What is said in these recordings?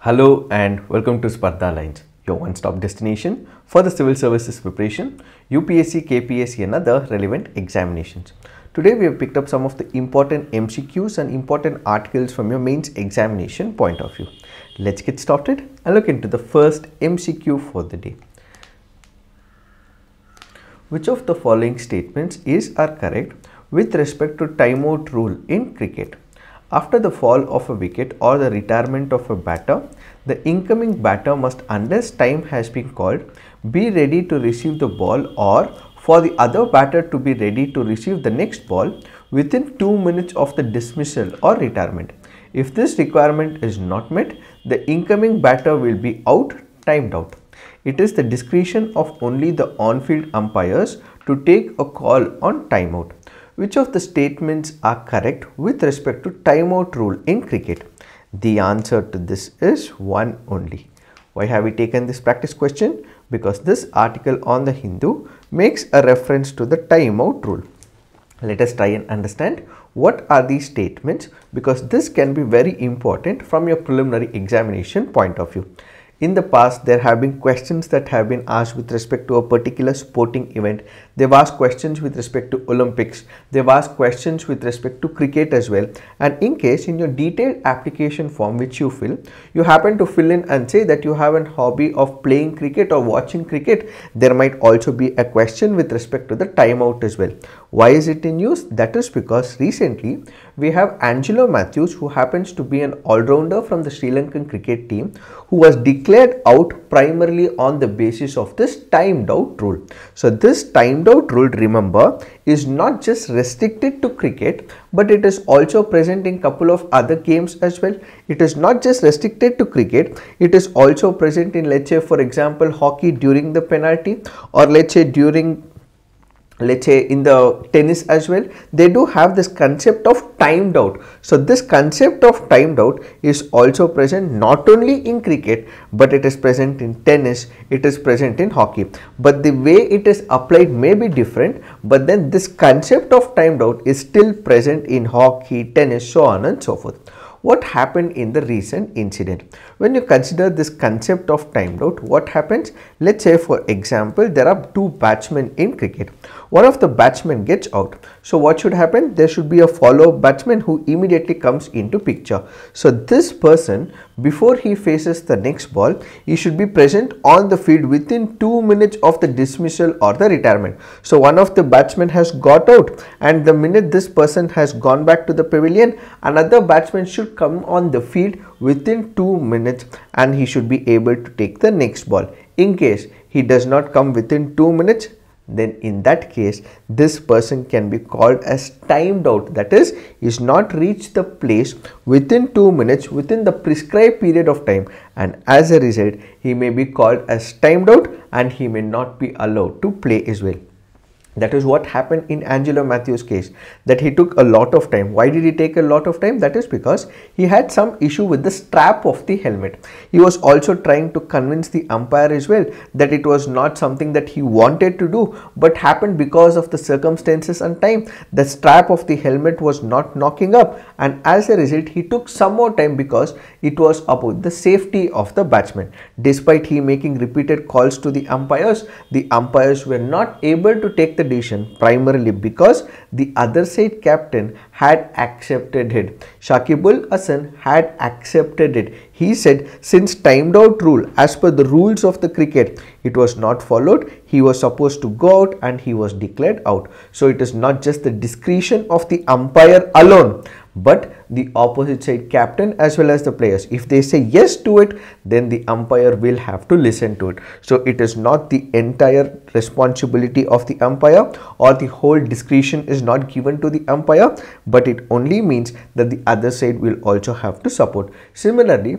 Hello and welcome to Spardha Lines, your one-stop destination for the civil services preparation, UPSC, KPSC and other relevant examinations. Today we have picked up some of the important MCQs and important articles from your mains examination point of view. Let's get started and look into the first MCQ for the day. Which of the following statements are correct with respect to timeout rule in cricket? After the fall of a wicket or the retirement of a batter, the incoming batter must, unless time has been called, be ready to receive the ball, or for the other batter to be ready to receive the next ball within 2 minutes of the dismissal or retirement. If this requirement is not met, the incoming batter will be timed out. It is the discretion of only the on-field umpires to take a call on timeout. Which of the statements are correct with respect to timeout rule in cricket? The answer to this is one only. Why have we taken this practice question? Because this article on the Hindu makes a reference to the timeout rule. Let us try and understand what are these statements, because this can be very important from your preliminary examination point of view. In the past, there have been questions that have been asked with respect to a particular sporting event. They've asked questions with respect to Olympics. They've asked questions with respect to cricket as well. And in case in your detailed application form which you fill, you happen to fill in and say that you have a hobby of playing cricket or watching cricket, there might also be a question with respect to the timeout as well. Why is it in use? That is because recently we have Angelo Matthews, who happens to be an all-rounder from the Sri Lankan cricket team, who was declared out primarily on the basis of this timed out rule. So this timed out rule, remember, is not just restricted to cricket, but it is also present in couple of other games as well. It is not just restricted to cricket, it is also present in, let's say, for example, hockey during the penalty, or let's say in the tennis as well. They do have this concept of timed out. So this concept of timed out is also present not only in cricket, but it is present in tennis, it is present in hockey. But the way it is applied may be different, but then this concept of timed out is still present in hockey, tennis, so on and so forth. What happened in the recent incident? When you consider this concept of timed out, what happens? Let's say, for example, there are two batsmen in cricket. One of the batsmen gets out. So what should happen? There should be a follow-up batsman who immediately comes into picture. So this person, before he faces the next ball, he should be present on the field within 2 minutes of the dismissal or the retirement. So one of the batsmen has got out, and the minute this person has gone back to the pavilion, another batsman should come on the field within 2 minutes, and he should be able to take the next ball. In case he does not come within 2 minutes, then in that case this person can be called as timed out. That is not reached the place within 2 minutes within the prescribed period of time, and as a result he may be called as timed out and he may not be allowed to play as well. That is what happened in Angelo Matthews' case, that he took a lot of time. Why did he take a lot of time? That is because he had some issue with the strap of the helmet. He was also trying to convince the umpire as well that it was not something that he wanted to do, but happened because of the circumstances and time. The strap of the helmet was not knocking up, and as a result he took some more time because it was about the safety of the batsman. Despite he making repeated calls to the umpires were not able to take the decision, primarily because the other side captain had accepted it. Shakibul Hasan had accepted it. He said, since timed out rule as per the rules of the cricket, it was not followed, he was supposed to go out and he was declared out. So it is not just the discretion of the umpire alone, but the opposite side captain as well as the players. If they say yes to it, then the umpire will have to listen to it. So it is not the entire responsibility of the umpire, or the whole discretion is not given to the umpire, but it only means that the other side will also have to support. Similarly,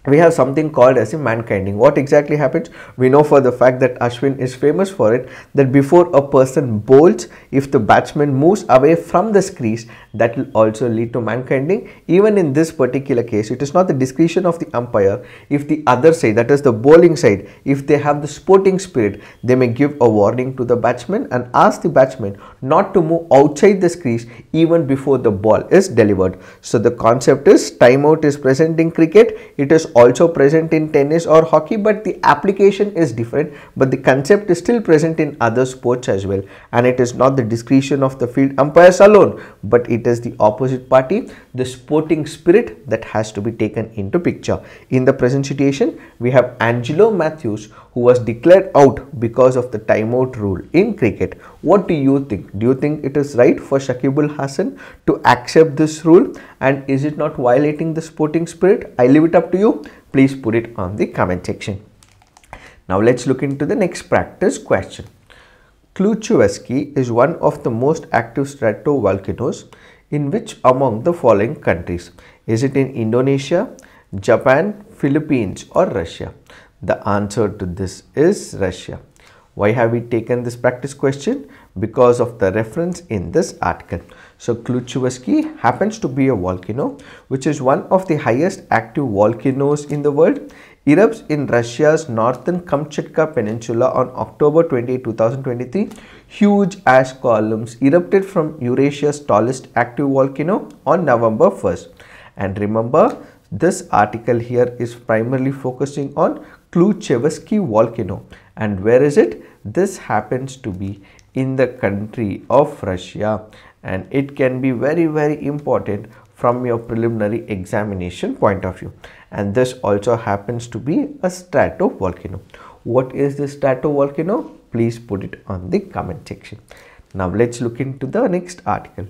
we have something called as a mankinding. What exactly happens? We know for the fact that Ashwin is famous for it, that before a person bowls, if the batsman moves away from the crease, that will also lead to mankinding. Even in this particular case, it is not the discretion of the umpire. If the other side, that is the bowling side, if they have the sporting spirit, they may give a warning to the batsman and ask the batsman not to move outside the crease even before the ball is delivered. So the concept is timeout is present in cricket, it is also present in tennis or hockey, but the application is different, but the concept is still present in other sports as well, and it is not the discretion of the field umpires alone, but it is the opposite party, the sporting spirit, that has to be taken into picture. In the present situation, we have Angelo Matthews, who was declared out because of the timeout rule in cricket. What do you think? Do you think it is right for Shakib Al Hasan to accept this rule, and is it not violating the sporting spirit? I leave it up to you. Please put it on the comment section. Now let's look into the next practice question. Kluchevsky is one of the most active stratovolcanoes in which among the following countries? Is it in Indonesia, Japan, Philippines or Russia? The answer to this is Russia. Why have we taken this practice question? Because of the reference in this article. So Kluchevsky happens to be a volcano which is one of the highest active volcanoes in the world. Erupts in Russia's northern Kamchatka Peninsula on October 28, 2023. Huge ash columns erupted from Eurasia's tallest active volcano on November 1st. And remember, this article here is primarily focusing on Kluchevsky volcano. And where is it? This happens to be in the country of Russia, and it can be very important from your preliminary examination point of view. And this also happens to be a stratovolcano. What is the stratovolcano? Please put it on the comment section. Now let's look into the next article.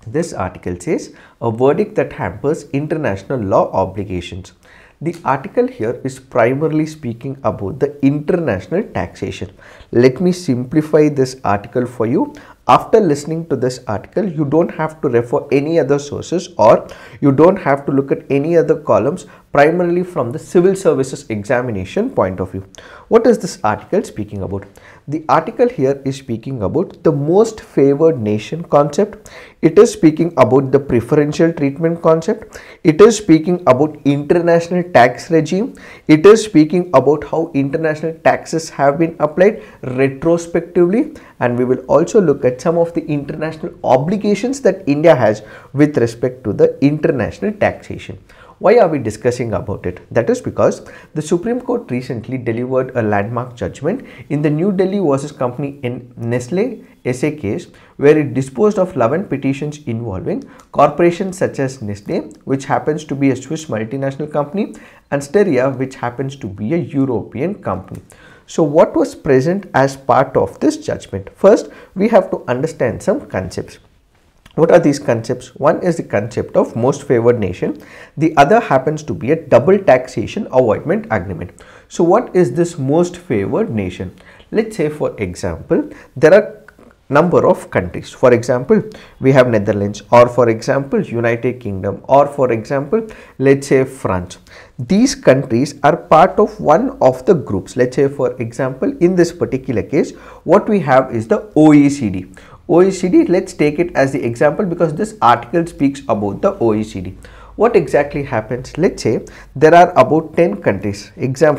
This article says a verdict that hampers international law obligations. The article here is primarily speaking about the international taxation. Let me simplify this article for you. After listening to this article, you don't have to refer any other sources, or you don't have to look at any other columns, primarily from the civil services examination point of view. What is this article speaking about? The article here is speaking about the most favored nation concept. It is speaking about the preferential treatment concept. It is speaking about international tax regime. It is speaking about how international taxes have been applied retrospectively, and we will also look at some of the international obligations that India has with respect to the international taxation. Why are we discussing about it? That is because the Supreme Court recently delivered a landmark judgment in the New Delhi versus Company in Nestle SA case, where it disposed of 11 petitions involving corporations such as Nestle, which happens to be a Swiss multinational company, and Steria, which happens to be a European company. So what was present as part of this judgment? First, we have to understand some concepts. What are these concepts? One is the concept of most favored nation. The other happens to be a double taxation avoidment agreement. So what is this most favored nation? Let's say, for example, there are number of countries. For example, we have Netherlands, or for example, United Kingdom, or for example, let's say France. These countries are part of one of the groups. Let's say, for example, in this particular case, what we have is the OECD. OECD, let's take it as the example because this article speaks about the OECD. What exactly happens? Let's say there are about 10 countries.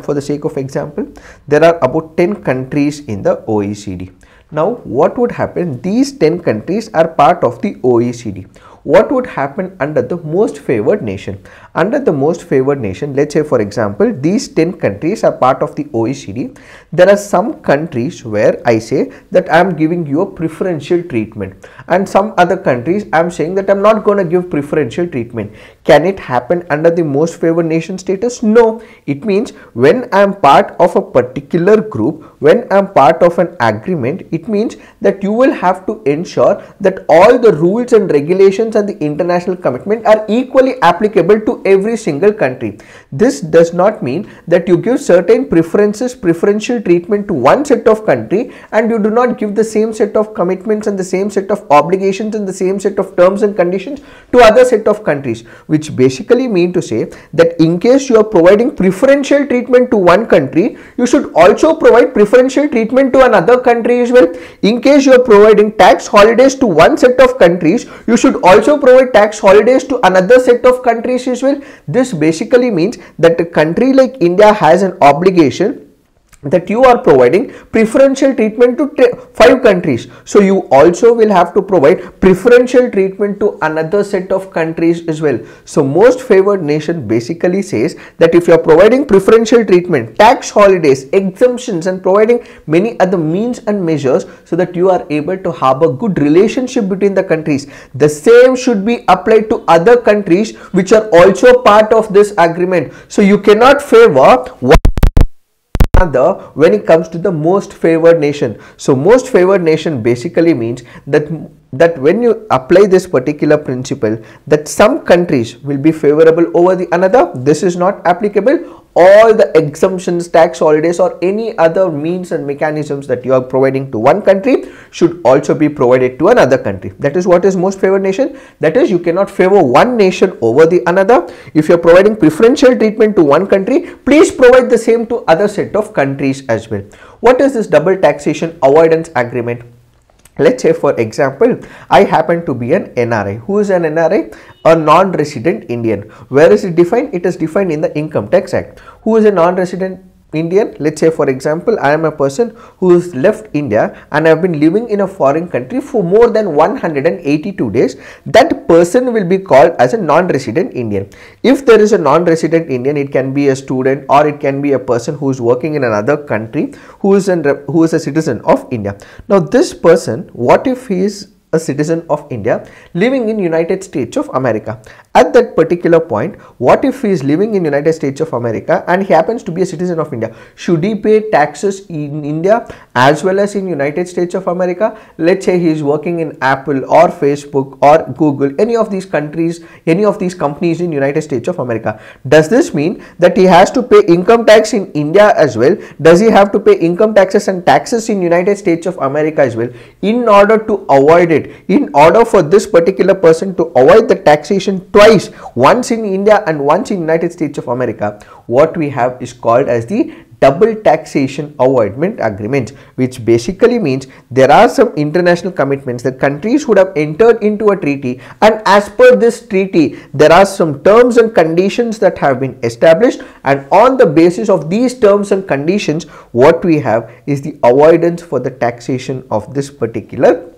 For the sake of example, there are about 10 countries in the OECD. Now, what would happen? These 10 countries are part of the OECD. What would happen under the most favored nation? Under the most favored nation, let's say, for example, these 10 countries are part of the OECD. There are some countries where I say that I am giving you a preferential treatment, and some other countries I am saying that I am not going to give preferential treatment. Can it happen under the most favored nation status? No. It means when I am part of a particular group, when I am part of an agreement, it means that you will have to ensure that all the rules and regulations and the international commitment are equally applicable to every single country. This does not mean that you give certain preferences, preferential treatment to one set of country and you do not give the same set of commitments and the same set of obligations and the same set of terms and conditions to other set of countries, which basically mean to say that in case you are providing preferential treatment to one country, you should also provide preferential treatment to another country as well. In case you are providing tax holidays to one set of countries, you should also provide tax holidays to another set of countries as well. This basically means that a country like India has an obligation that you are providing preferential treatment to 5 countries. So you also will have to provide preferential treatment to another set of countries as well. So most favored nation basically says that if you are providing preferential treatment, tax holidays, exemptions and providing many other means and measures so that you are able to have a good relationship between the countries, the same should be applied to other countries which are also part of this agreement. So you cannot favor one another when it comes to the most favored nation. So most favored nation basically means that when you apply this particular principle, that some countries will be favorable over the another. This is not applicable. All the exemptions, tax holidays or any other means and mechanisms that you are providing to one country should also be provided to another country. That is what is most favored nation. That is, you cannot favor one nation over the another. If you are providing preferential treatment to one country, please provide the same to other set of countries as well. What is this double taxation avoidance agreement? Let's say for example, I happen to be an NRI. Who is an NRI? A non-resident Indian. Where is it defined? It is defined in the Income Tax Act. Who is a non-resident Indian? Let's say for example, I am a person who has left India and I have been living in a foreign country for more than 182 days. That person will be called as a non-resident Indian. If there is a non-resident Indian, it can be a student or it can be a person who is working in another country who is a citizen of India. Now this person, what if he is a citizen of India living in United States of America? At that particular point, what if he is living in United States of America and he happens to be a citizen of India? Should he pay taxes in India as well as in United States of America? Let's say he is working in Apple or Facebook or Google, any of these countries, any of these companies in United States of America. Does this mean that he has to pay income tax in India as well? Does he have to pay income taxes and taxes in United States of America as well? In order to avoid it, in order for this particular person to avoid the taxation twice, once in India and once in United States of America, what we have is called as the double taxation avoidment agreements, which basically means there are some international commitments that countries would have entered into a treaty, and as per this treaty there are some terms and conditions that have been established, and on the basis of these terms and conditions what we have is the avoidance for the taxation of this particular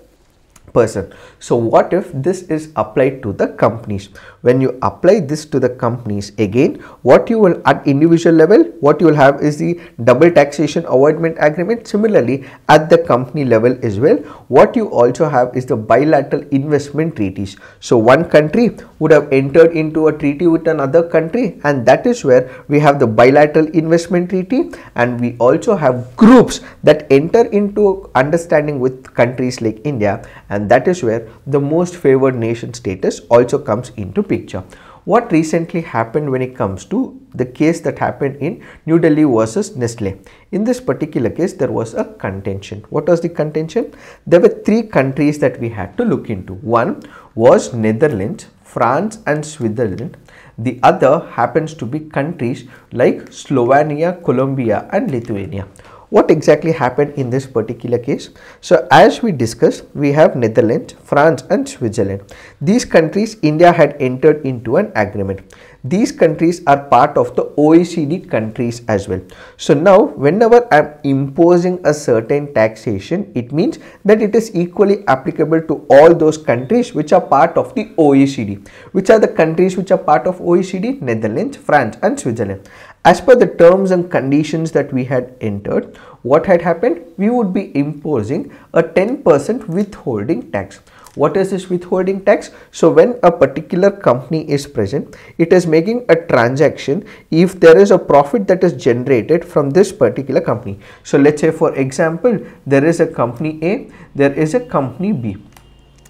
person. So what if this is applied to the companies? When you apply this to the companies, again what you will at individual level, what you will have is the double taxation avoidment agreement. Similarly at the company level as well, what you also have is the bilateral investment treaties. So one country would have entered into a treaty with another country, and that is where we have the bilateral investment treaty, and we also have groups that enter into understanding with countries like India, and that is where the most favored nation status also comes into picture. What recently happened when it comes to the case that happened in New Delhi versus Nestle? In this particular case, there was a contention. What was the contention? There were 3 countries that we had to look into. One was Netherlands, France and Switzerland. The other happens to be countries like Slovenia, Colombia and Lithuania. What exactly happened in this particular case? So as we discussed, we have Netherlands, France and Switzerland. These countries, India had entered into an agreement. These countries are part of the OECD countries as well. So now whenever I am imposing a certain taxation, it means that it is equally applicable to all those countries which are part of the OECD. Which are the countries which are part of OECD? Netherlands, France and Switzerland. As per the terms and conditions that we had entered, what had happened? We would be imposing a 10% withholding tax. What is this withholding tax? So when a particular company is present, it is making a transaction if there is a profit that is generated from this particular company. So let's say for example, there is a company A, there is a company B.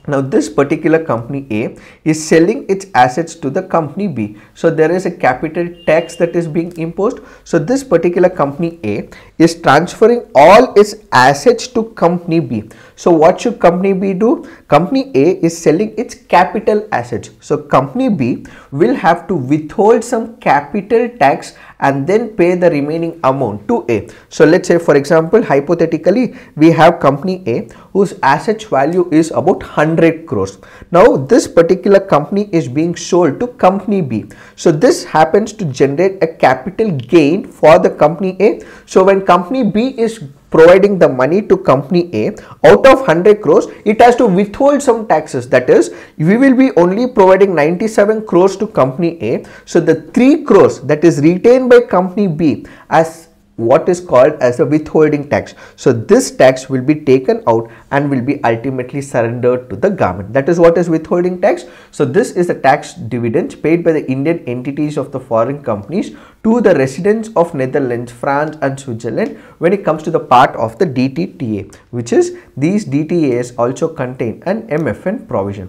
Now this particular company A is selling its assets to the company B. So there is a capital tax that is being imposed. So this particular company A is transferring all its assets to company B. So what should company B do? Company A is selling its capital assets. So company B will have to withhold some capital tax and then pay the remaining amount to A. So let's say, for example, hypothetically, we have company A whose assets value is about 100 crores. Now this particular company is being sold to company B. So this happens to generate a capital gain for the company A. So when company B is providing the money to company A, out of 100 crores, it has to withhold some taxes. That is, we will be only providing 97 crores to company A. So the 3 crores that is retained by company B as what is called as a withholding tax. So this tax will be taken out and will be ultimately surrendered to the government. That is what is withholding tax. So this is the tax dividends paid by the Indian entities of the foreign companies to the residents of Netherlands, France and Switzerland when it comes to the part of the DTTA, which is these DTAs also contain an MFN provision.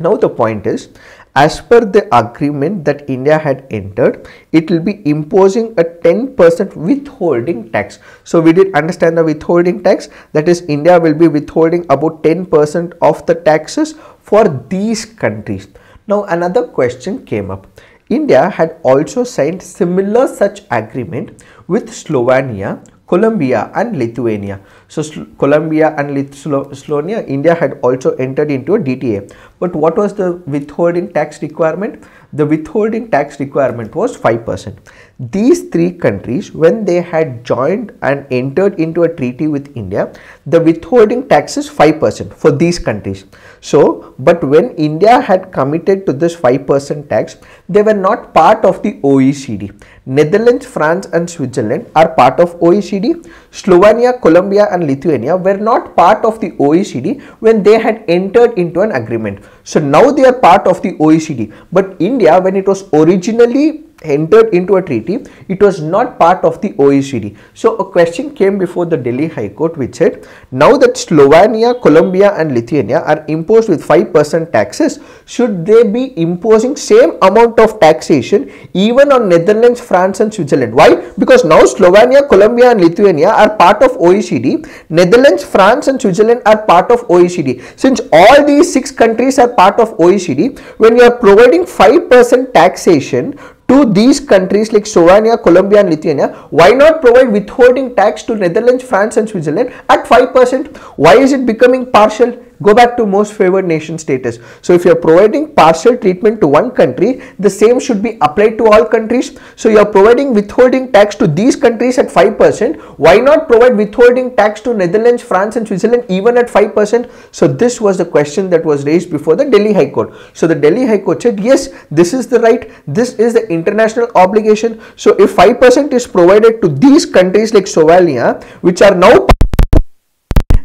Now the point is, as per the agreement that India had entered, it will be imposing a 10% withholding tax. So we did understand the withholding tax, that is India will be withholding about 10% of the taxes for these countries. Now another question came up. India had also signed similar such agreement with Slovenia, Colombia and Lithuania. So Colombia and Slovenia, India had also entered into a DTA. But what was the withholding tax requirement? The withholding tax requirement was 5%. These three countries, when they had joined and entered into a treaty with India, the withholding tax is 5% for these countries. So, but when India had committed to this 5% tax, they were not part of the OECD. Netherlands, France and Switzerland are part of OECD. Slovenia, Colombia and Lithuania were not part of the OECD when they had entered into an agreement. So now they are part of the OECD. But India, when it was originally entered into a treaty, it was not part of the OECD. So a question came before the Delhi High Court which said, now that Slovenia, Colombia and Lithuania are imposed with 5% taxes, should they be imposing same amount of taxation even on Netherlands, France and Switzerland? Why? Because now Slovenia, Colombia and Lithuania are part of OECD. Netherlands, France and Switzerland are part of OECD. Since all these 6 countries are part of OECD, when you are providing 5% taxation to these countries like Slovenia, Colombia and Lithuania, why not provide withholding tax to Netherlands, France and Switzerland at 5%? Why is it becoming partial? Go back to most favored nation status. So if you are providing partial treatment to one country, the same should be applied to all countries. So you are providing withholding tax to these countries at 5%. Why not provide withholding tax to Netherlands, France and Switzerland even at 5%? So this was the question that was raised before the Delhi High Court. So the Delhi High Court said, yes, this is the right. This is the international obligation. So if 5% is provided to these countries like Slovenia, which are now,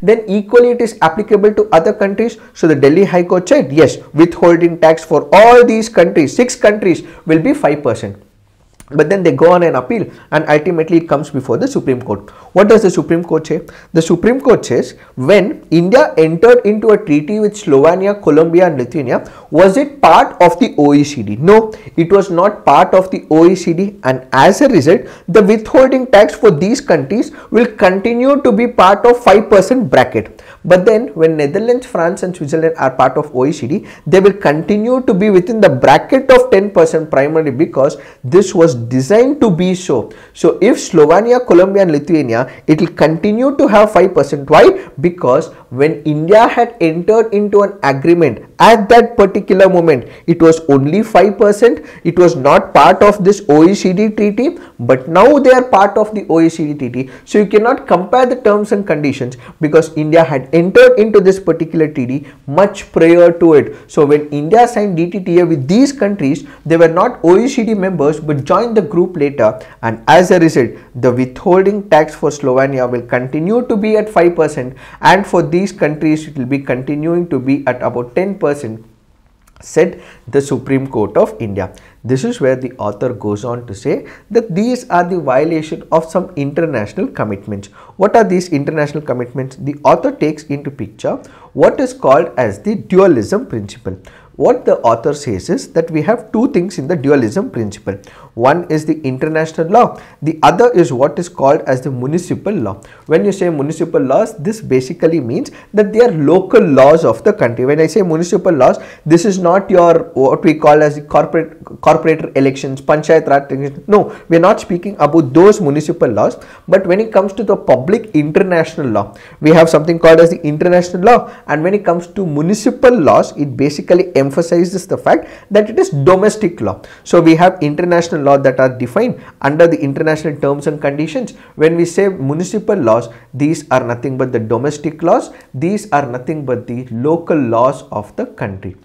then equally it is applicable to other countries. So the Delhi High Court said, yes, withholding tax for all these countries, 6 countries, will be 5%. But then they go on an appeal and ultimately it comes before the Supreme Court. What does the Supreme Court say? The Supreme Court says, when India entered into a treaty with Slovenia, Colombia and Lithuania, was it part of the OECD? No, it was not part of the OECD, and as a result, the withholding tax for these countries will continue to be part of 5% bracket. But then when Netherlands, France and Switzerland are part of OECD, they will continue to be within the bracket of 10% primarily because this was designed to be so. So if Slovenia, Colombia and Lithuania, it will continue to have 5%. Why? Because when India had entered into an agreement, at that particular moment, it was only 5%. It was not part of this OECD treaty, but now they are part of the OECD treaty. So you cannot compare the terms and conditions because India had entered into this particular treaty much prior to it. So when India signed DTTA with these countries, they were not OECD members but joined the group later, and as a result, the withholding tax for Slovenia will continue to be at 5%, and for these countries it will be continuing to be at about 10%, said the Supreme Court of India. This is where the author goes on to say that these are the violation of some international commitments. What are these international commitments? The author takes into picture what is called as the dualism principle. What the author says is that we have two things in the dualism principle. One is the international law, the other is what is called as the municipal law. When you say municipal laws, this basically means that they are local laws of the country. When I say municipal laws, this is not your what we call as the corporate elections, panchayat raj elections. No, we are not speaking about those municipal laws. But when it comes to the public international law, we have something called as the international law, and when it comes to municipal laws, it basically emphasizes the fact that it is domestic law. So we have international law that are defined under the international terms and conditions. When we say municipal laws, these are nothing but the domestic laws. These are nothing but the local laws of the country.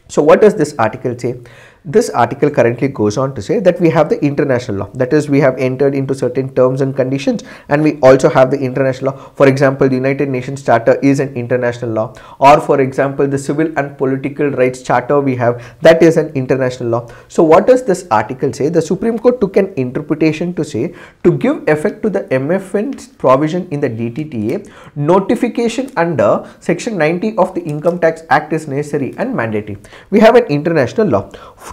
So what does this article say? This article currently goes on to say that we have the international law, that is we have entered into certain terms and conditions, and we also have the international law. For example, the United Nations Charter is an international law, or for example the Civil and Political Rights Charter we have, that is an international law. So what does this article say? The Supreme Court took an interpretation to say, to give effect to the MFN's provision in the DTTA, notification under section 90 of the Income Tax Act is necessary and mandatory. We have an international law.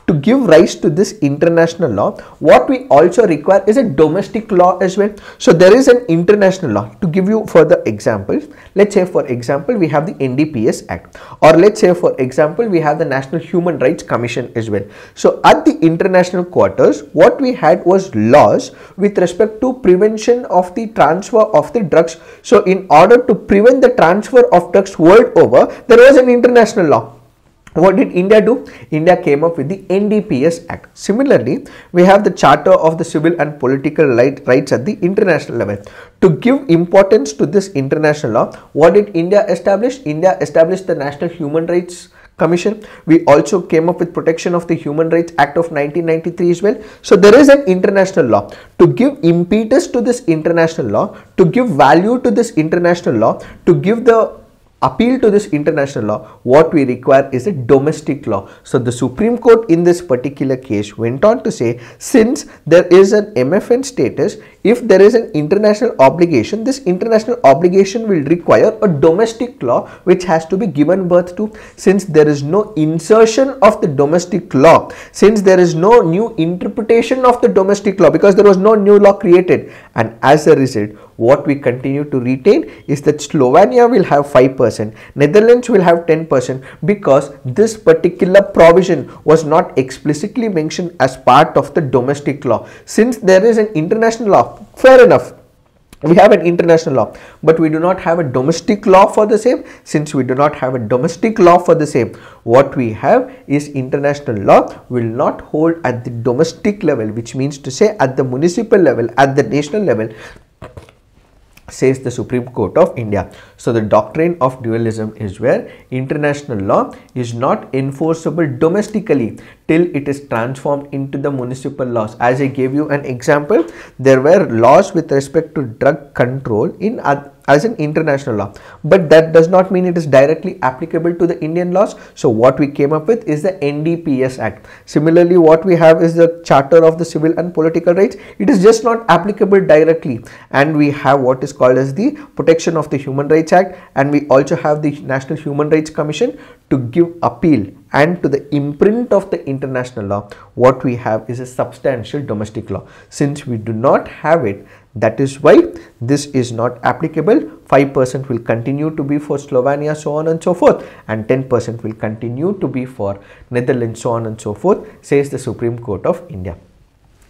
To give rise to this international law, what we also require is a domestic law as well. So there is an international law. To give you further examples, let's say for example we have the NDPS Act, or let's say for example we have the National Human Rights Commission as well. So at the international quarters, what we had was laws with respect to prevention of the transfer of the drugs. So in order to prevent the transfer of drugs world over, there was an international law. What did India do? India came up with the NDPS Act. Similarly, we have the Charter of the Civil and Political Rights at the international level. To give importance to this international law, what did India establish? India established the National Human Rights Commission. We also came up with Protection of the Human Rights Act of 1993 as well. So there is an international law. To give impetus to this international law, to give value to this international law, to give the appeal to this international law, what we require is a domestic law. So the Supreme Court in this particular case went on to say, since there is an MFN status, if there is an international obligation, this international obligation will require a domestic law which has to be given birth to. Since there is no insertion of the domestic law, since there is no new interpretation of the domestic law, because there was no new law created, and as a result, what we continue to retain is that Slovenia will have 5%, Netherlands will have 10%, because this particular provision was not explicitly mentioned as part of the domestic law. Since there is an international law, fair enough, we have an international law, but we do not have a domestic law for the same. Since we do not have a domestic law for the same, what we have is international law will not hold at the domestic level, which means to say at the municipal level, at the national level, says the Supreme Court of India. So the doctrine of dualism is where international law is not enforceable domestically till it is transformed into the municipal laws. As I gave you an example, there were laws with respect to drug control in as an international law, but that does not mean it is directly applicable to the Indian laws. So what we came up with is the NDPS Act. Similarly, what we have is the Charter of the Civil and Political Rights. It is just not applicable directly, and we have what is called as the Protection of the Human Rights Act, and we also have the National Human Rights Commission to give appeal. And to the imprint of the international law, what we have is a substantial domestic law. Since we do not have it, that is why this is not applicable. 5% will continue to be for Slovenia, so on and so forth, and 10% will continue to be for Netherlands, so on and so forth, says the Supreme Court of India.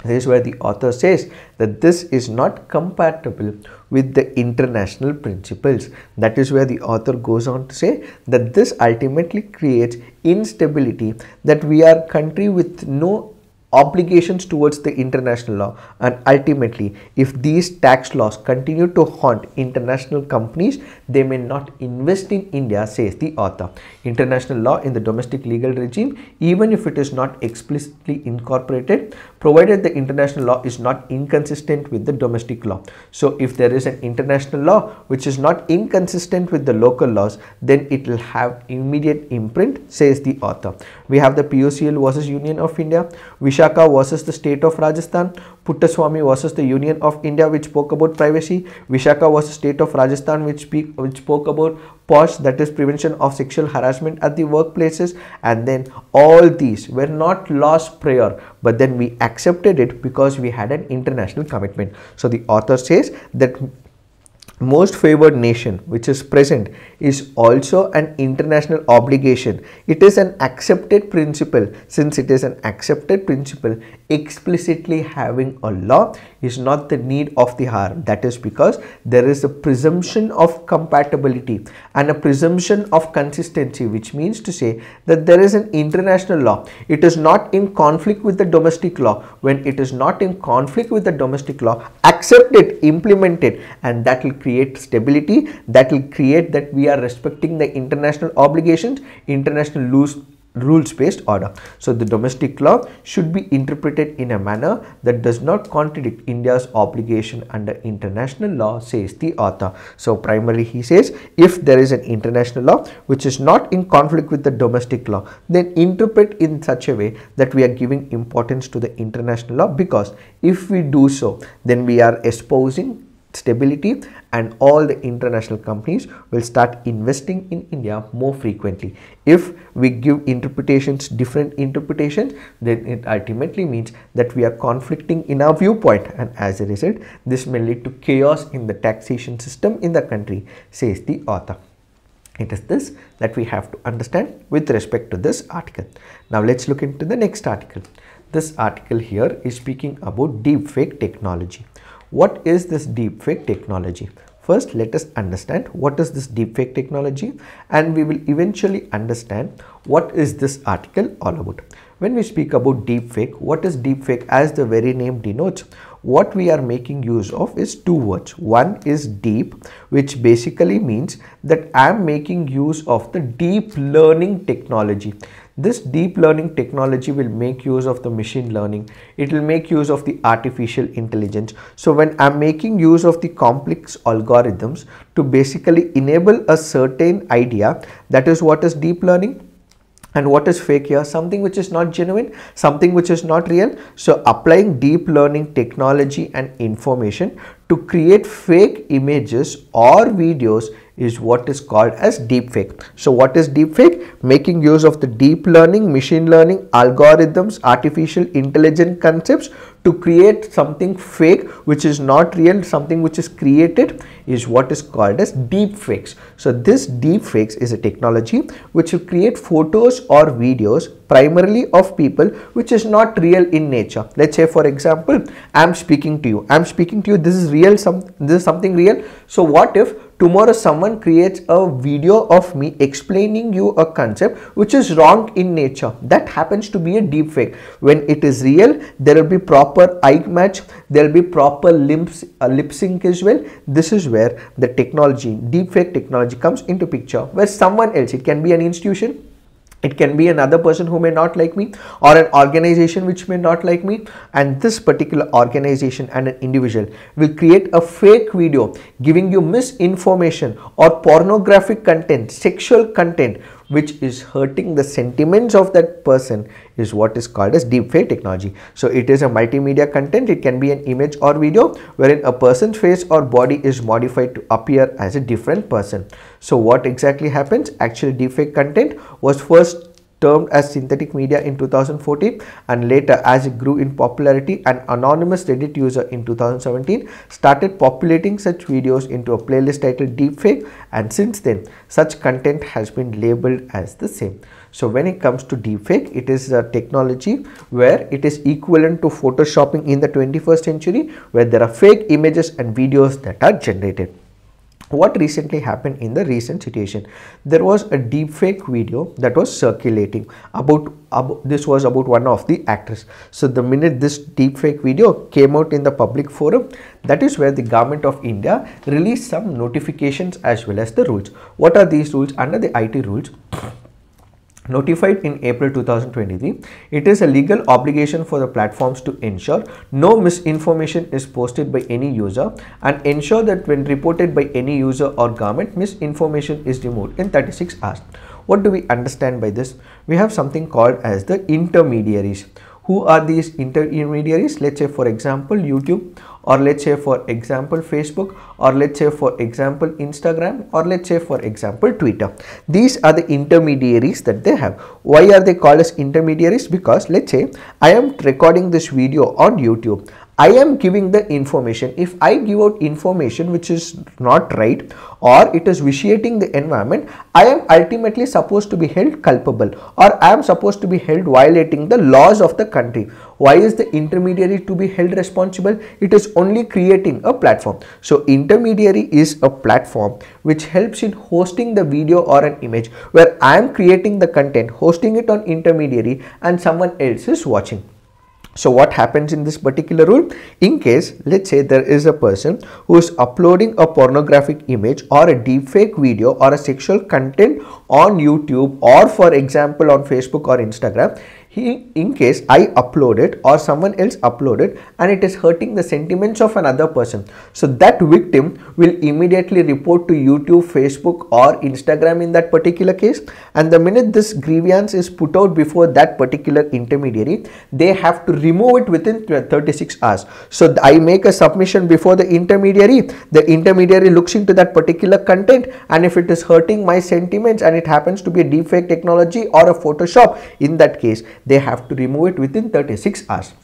This is where the author says that this is not compatible with the international principles. That is where the author goes on to say that this ultimately creates instability, that we are a country with no obligations towards the international law, and ultimately if these tax laws continue to haunt international companies, they may not invest in India, says the author. International law in the domestic legal regime, even if it is not explicitly incorporated, provided the international law is not inconsistent with the domestic law. So if there is an international law which is not inconsistent with the local laws, then it will have immediate imprint, says the author. We have the POCL versus Union of India, Vishaka versus the state of Rajasthan, Puttaswamy versus the Union of India, which spoke about privacy, Vishaka versus state of Rajasthan, which spoke about POSH, that is prevention of sexual harassment at the workplaces. And then all these were not laws prior, but then we accepted it because we had an international commitment. So the author says that most favored nation which is present is also an international obligation. It is an accepted principle. Since it is an accepted principle, explicitly having a law is not the need of the hour. That is because there is a presumption of compatibility and a presumption of consistency, which means to say that there is an international law. It is not in conflict with the domestic law. When it is not in conflict with the domestic law, accept it, implement it, and that will create stability, that will create that we are respecting the international obligations, international rules-based order. So the domestic law should be interpreted in a manner that does not contradict India's obligation under international law, says the author. So primarily he says, if there is an international law which is not in conflict with the domestic law, then interpret in such a way that we are giving importance to the international law, because if we do so, then we are espousing stability and all the international companies will start investing in India more frequently. If we give interpretations, different interpretations, then it ultimately means that we are conflicting in our viewpoint, and as a result this may lead to chaos in the taxation system in the country, says the author. It is this that we have to understand with respect to this article. Now let's look into the next article. This article here is speaking about deepfake technology. What is this deepfake technology? First, let us understand what is this deepfake technology, and we will eventually understand what is this article all about. When we speak about deepfake, what is deepfake? As the very name denotes, what we are making use of is two words. One is deep, which basically means that I am making use of the deep learning technology. This deep learning technology will make use of the machine learning. It will make use of the artificial intelligence. So when I'm making use of the complex algorithms to basically enable a certain idea, that is what is deep learning. And what is fake here? Something which is not genuine, something which is not real. So applying deep learning technology and information to create fake images or videos is what is called as deepfake. So what is deepfake? Making use of the deep learning, machine learning, algorithms, artificial intelligence concepts to create something fake which is not real, something which is created, is what is called as deepfakes. So this deepfakes is a technology which will create photos or videos primarily of people which is not real in nature. Let's say for example, I am speaking to you, this is real, this is something real. So what if tomorrow someone creates a video of me explaining you a concept which is wrong in nature? That happens to be a deepfake. When it is real, there will be proper eye match, there will be proper lip sync as well. This is where the technology, deepfake technology, comes into picture, where someone else, it can be an institution, it can be another person who may not like me, or an organization which may not like me, and this particular organization and an individual will create a fake video giving you misinformation or pornographic content, sexual content, which is hurting the sentiments of that person, is what is called as deepfake technology. So it is a multimedia content. It can be an image or video wherein a person's face or body is modified to appear as a different person. So what exactly happens? Actually, deepfake content was first termed as synthetic media in 2014, and later as it grew in popularity, an anonymous Reddit user in 2017 started populating such videos into a playlist titled deepfake, and since then such content has been labeled as the same. So when it comes to deepfake, it is a technology where it is equivalent to photoshopping in the 21st century, where there are fake images and videos that are generated. What recently happened in the recent situation? There was a deepfake video that was circulating about this was about one of the actors. So the minute this deepfake video came out in the public forum, that is where the government of India released some notifications as well as the rules. What are these rules? Under the IT rules notified in April 2023, it is a legal obligation for the platforms to ensure no misinformation is posted by any user and ensure that when reported by any user or government, misinformation is removed in 36 hours. What do we understand by this? We have something called as the intermediaries. Who are these intermediaries? Let's say for example YouTube, or let's say for example Facebook, or let's say for example Instagram, or let's say for example Twitter. These are the intermediaries that they have. Why are they called as intermediaries? Because let's say I am recording this video on YouTube. I am giving the information. If I give out information which is not right or it is vitiating the environment, I am ultimately supposed to be held culpable, or I am supposed to be held violating the laws of the country. Why is the intermediary to be held responsible? It is only creating a platform. So intermediary is a platform which helps in hosting the video or an image, where I am creating the content, hosting it on intermediary, and someone else is watching. So what happens in this particular rule? In case, let's say there is a person who is uploading a pornographic image or a deepfake video or a sexual content on YouTube, or for example on Facebook or Instagram, in case I upload it or someone else upload it and it is hurting the sentiments of another person, so that victim will immediately report to YouTube, Facebook or Instagram in that particular case, and the minute this grievance is put out before that particular intermediary, they have to remove it within 36 hours. So I make a submission before the intermediary looks into that particular content, and if it is hurting my sentiments and it happens to be a deepfake technology or a Photoshop, in that case they have to remove it within 36 hours.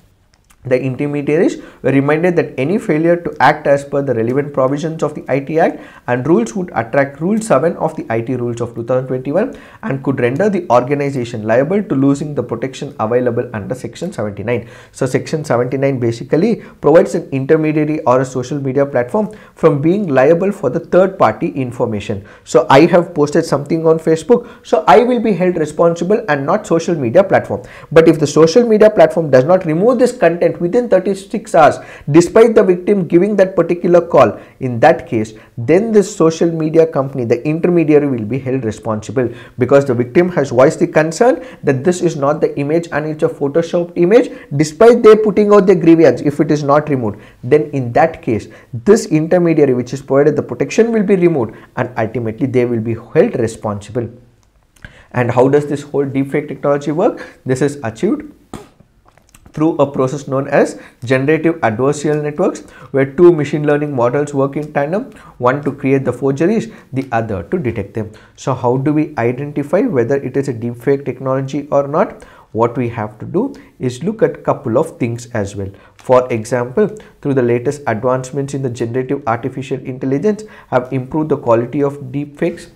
The intermediaries were reminded that any failure to act as per the relevant provisions of the IT Act and rules would attract Rule 7 of the IT Rules of 2021 and could render the organization liable to losing the protection available under Section 79. So Section 79 basically provides an intermediary or a social media platform from being liable for the third party information. So I have posted something on Facebook, so I will be held responsible and not social media platform. But if the social media platform does not remove this content within 36 hours despite the victim giving that particular call, in that case then this social media company, the intermediary, will be held responsible, because the victim has voiced the concern that this is not the image and it's a photoshopped image, despite they putting out the grievance. If it is not removed, then in that case this intermediary which is provided the protection will be removed and ultimately they will be held responsible. And how does this whole deepfake technology work? This is achieved through a process known as generative adversarial networks, where two machine learning models work in tandem, one to create the forgeries, the other to detect them. So how do we identify whether it is a deepfake technology or not? What we have to do is look at a couple of things as well. For example, through the latest advancements in the generative artificial intelligence have improved the quality of deepfakes.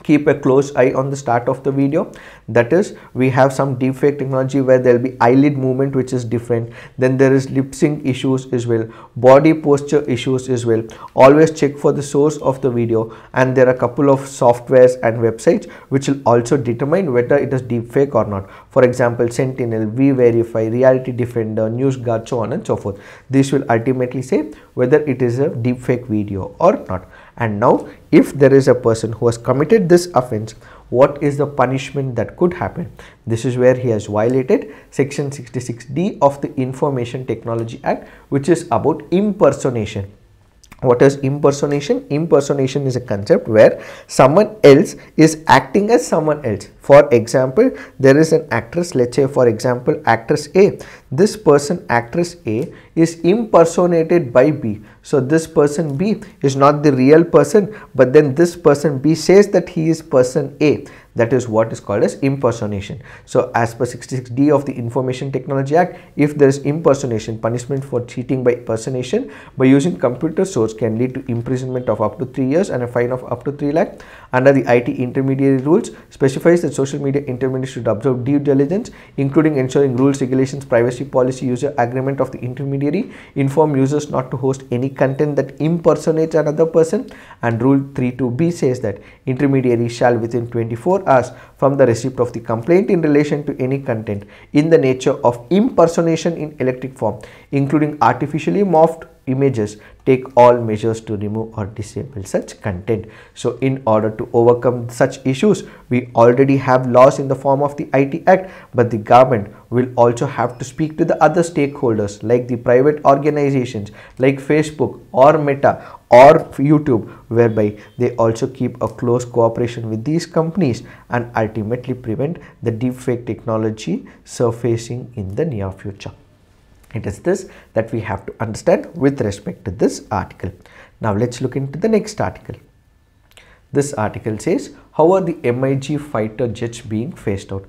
Keep a close eye on the start of the video. That is, we have some deepfake technology where there will be eyelid movement which is different. Then there is lip sync issues as well, body posture issues as well. Always check for the source of the video, and there are a couple of softwares and websites which will also determine whether it is deepfake or not. For example, Sentinel, VVerify, Reality Defender, NewsGuard, so on and so forth. This will ultimately say whether it is a deepfake video or not. And now, if there is a person who has committed this offense, what is the punishment that could happen? This is where he has violated Section 66D of the Information Technology Act, which is about impersonation. What is impersonation? Impersonation is a concept where someone else is acting as someone else. For example, there is an actress, let's say for example actress A. This person, actress A, is impersonated by B. So this person B is not the real person, but then this person B says that he is person A. That is what is called as impersonation. So as per 66D of the Information Technology Act, if there is impersonation, punishment for cheating by impersonation by using computer source can lead to imprisonment of up to 3 years and a fine of up to 3 lakh. Under the IT intermediary rules, specifies that social media intermediaries should observe due diligence, including ensuring rules, regulations, privacy policy, user agreement of the intermediary, inform users not to host any content that impersonates another person, and Rule 32B says that intermediary shall within 24 hours from the receipt of the complaint in relation to any content in the nature of impersonation in electric form, including artificially morphed images, take all measures to remove or disable such content. So in order to overcome such issues, we already have laws in the form of the IT Act, but the government will also have to speak to the other stakeholders like the private organizations like Facebook or Meta or YouTube, whereby they also keep a close cooperation with these companies and ultimately prevent the deepfake technology surfacing in the near future. It is this that we have to understand with respect to this article. Now let's look into the next article. This article says, how are the MIG fighter jets being phased out?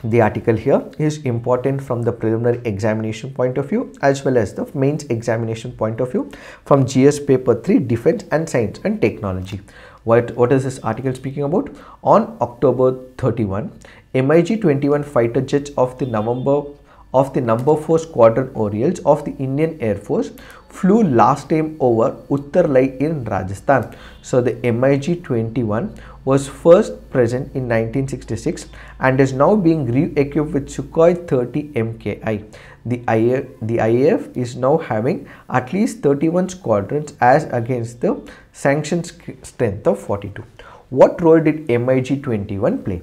The article here is important from the preliminary examination point of view as well as the mains examination point of view from GS paper 3 Defense and Science and Technology. What is this article speaking about? On October 31, MiG-21 fighter jets of the number 4 Squadron Orioles of the Indian Air Force flew last time over Uttarlai in Rajasthan. So the MiG-21 was first present in 1966 and is now being re-equipped with Sukhoi 30 MKI. The IAF is now having at least 31 squadrons as against the sanctioned strength of 42. What role did MiG-21 play?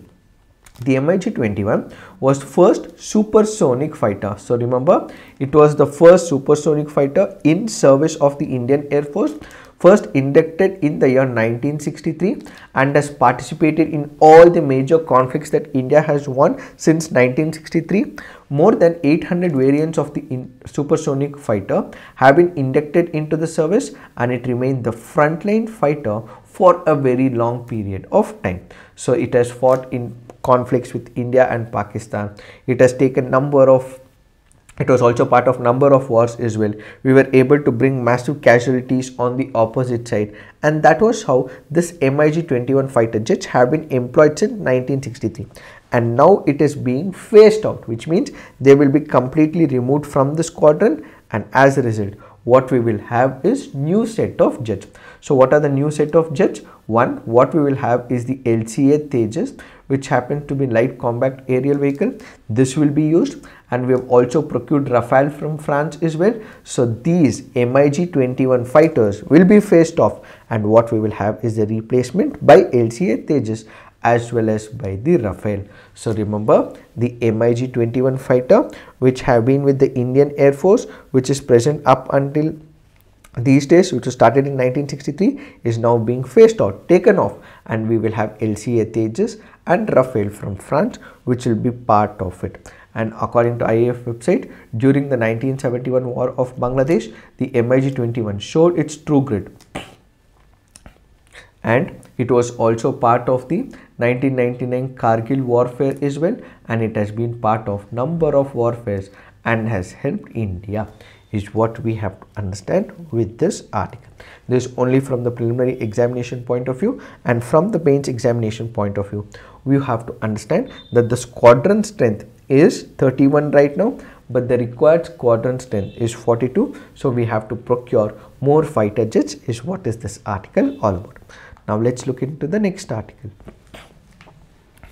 The MiG-21 was first supersonic fighter. So remember, it was the first supersonic fighter in service of the Indian Air Force, first inducted in the year 1963 and has participated in all the major conflicts that India has won since 1963. More than 800 variants of the supersonic fighter have been inducted into the service, and it remained the frontline fighter for a very long period of time. So it has fought in conflicts with India and Pakistan. It has taken it was also part of number of wars as well. We were able to bring massive casualties on the opposite side, and that was how this MiG-21 fighter jets have been employed since 1963. And now it is being phased out, which means they will be completely removed from the squadron, and as a result, what we will have is new set of jets. So what are the new set of jets? One, what we will have is the LCA Tejas, which happen to be light combat aerial vehicle. This will be used, and we have also procured Rafale from France as well. So these MiG-21 fighters will be phased off, and what we will have is the replacement by LCA Tejas as well as by the Rafale. So remember, the MiG-21 fighter which have been with the Indian Air Force, which is present up until these days, which was started in 1963, is now being phased out, taken off, and we will have LCA Tejas and Rafale from France, which will be part of it. And according to IAF website, during the 1971 war of Bangladesh, the MiG-21 showed its true grit, and it was also part of the 1999 Kargil warfare as well, and it has been part of number of warfares and has helped India, is what we have to understand with this article. This is only from the preliminary examination point of view, and from the mains examination point of view, we have to understand that the squadron strength is 31 right now, but the required squadron strength is 42. So we have to procure more fighter jets, is what is this article all about. Now let's look into the next article.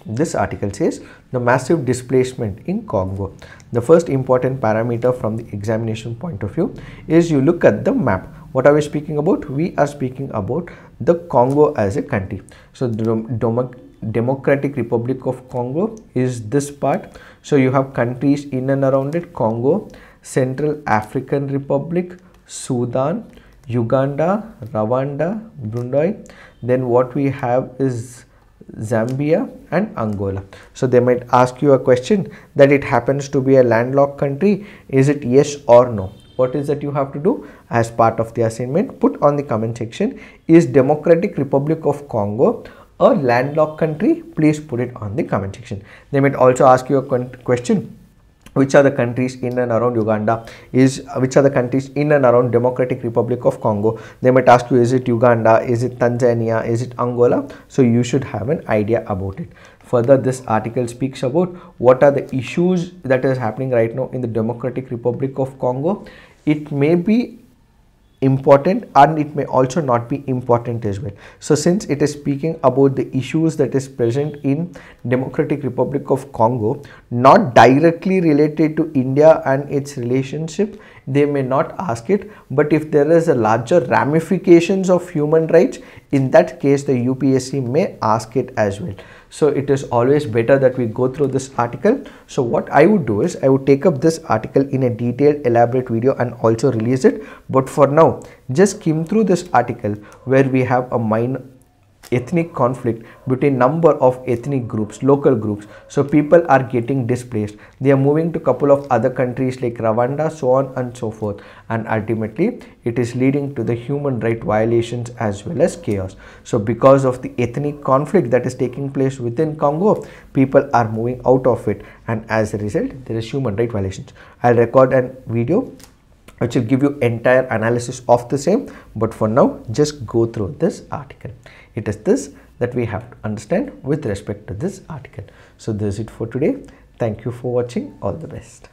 This article says the massive displacement in Congo. The first important parameter from the examination point of view is you look at the map. What are we speaking about? We are speaking about the Congo as a country. So the Democratic Republic of Congo is this part. So you have countries in and around it: Congo, Central African Republic, Sudan, Uganda, Rwanda, Burundi. Then what we have is Zambia and Angola. So they might ask you a question that it happens to be a landlocked country. Is it yes or no? What is that you have to do as part of the assignment? Put on the comment section, is Democratic Republic of Congo a landlocked country? Please put it on the comment section. They might also ask you a question. Which are the countries in and around Uganda? Which are the countries in and around Democratic Republic of Congo? They might ask you, is it Uganda? Is it Tanzania? Is it Angola? So you should have an idea about it. Further, this article speaks about what are the issues that is happening right now in the Democratic Republic of Congo. It may be important and it may also not be important as well. So since it is speaking about the issues that is present in Democratic Republic of Congo, not directly related to India and its relationship, they may not ask it. But if there is a larger ramifications of human rights, in that case the UPSC may ask it as well. So it is always better that we go through this article. So what I would do is I would take up this article in a detailed elaborate video and also release it. But for now, just skim through this article where we have a minor ethnic conflict between number of ethnic groups, local groups. So people are getting displaced. They are moving to a couple of other countries like Rwanda, so on and so forth. And ultimately, it is leading to the human right violations as well as chaos. So because of the ethnic conflict that is taking place within Congo, people are moving out of it. And as a result, there is human right violations. I'll record a video which will give you entire analysis of the same. But for now, just go through this article. It is this that we have to understand with respect to this article. So this is it for today. Thank you for watching. All the best.